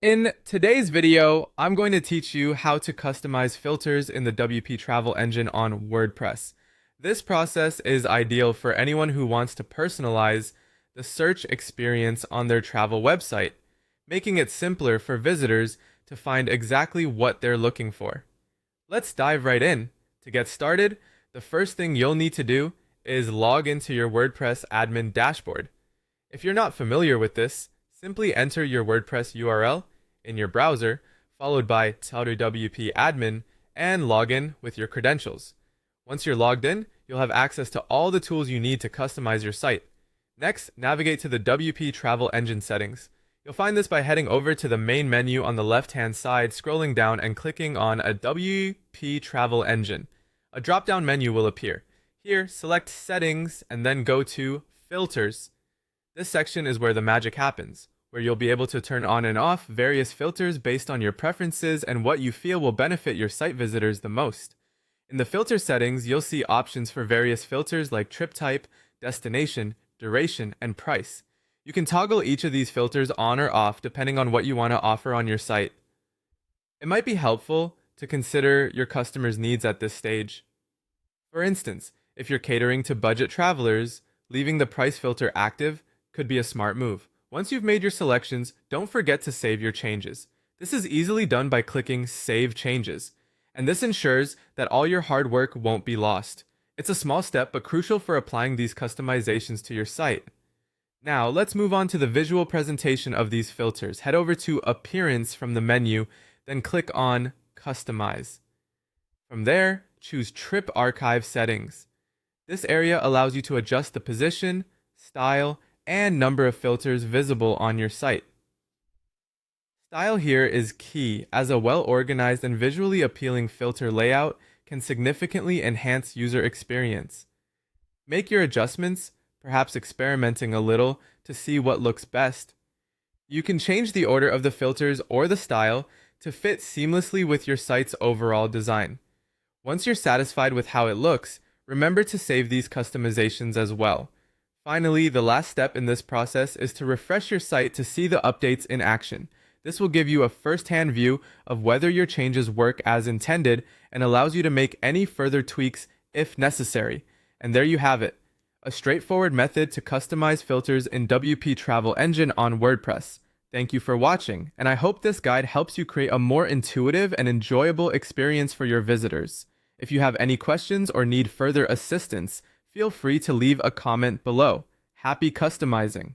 In today's video, I'm going to teach you how to customize filters in the WP Travel Engine on WordPress. This process is ideal for anyone who wants to personalize the search experience on their travel website, making it simpler for visitors to find exactly what they're looking for. Let's dive right in. To get started, the first thing you'll need to do is log into your WordPress admin dashboard. If you're not familiar with this, simply enter your WordPress URL in your browser, followed by wp admin, and log in with your credentials. Once you're logged in, you'll have access to all the tools you need to customize your site. Next, navigate to the WP Travel Engine settings. You'll find this by heading over to the main menu on the left-hand side, scrolling down and clicking on a WP Travel Engine. A drop-down menu will appear. Here, select Settings and then go to Filters. This section is where the magic happens, where you'll be able to turn on and off various filters based on your preferences and what you feel will benefit your site visitors the most. In the filter settings, you'll see options for various filters like trip type, destination, duration, and price. You can toggle each of these filters on or off depending on what you want to offer on your site. It might be helpful to consider your customers' needs at this stage. For instance, if you're catering to budget travelers, leaving the price filter active could be a smart move. Once you've made your selections, don't forget to save your changes. This is easily done by clicking Save Changes, and this ensures that all your hard work won't be lost. It's a small step, but crucial for applying these customizations to your site. Now, let's move on to the visual presentation of these filters. Head over to Appearance from the menu, then click on Customize. From there, choose Trip Archive Settings. This area allows you to adjust the position, style, and number of filters visible on your site. Style here is key, as a well-organized and visually appealing filter layout can significantly enhance user experience. Make your adjustments, perhaps experimenting a little to see what looks best. You can change the order of the filters or the style to fit seamlessly with your site's overall design. Once you're satisfied with how it looks, remember to save these customizations as well. Finally, the last step in this process is to refresh your site to see the updates in action. This will give you a first-hand view of whether your changes work as intended and allows you to make any further tweaks if necessary. And there you have it, a straightforward method to customize filters in WP Travel Engine on WordPress. Thank you for watching, and I hope this guide helps you create a more intuitive and enjoyable experience for your visitors. If you have any questions or need further assistance, feel free to leave a comment below. Happy customizing!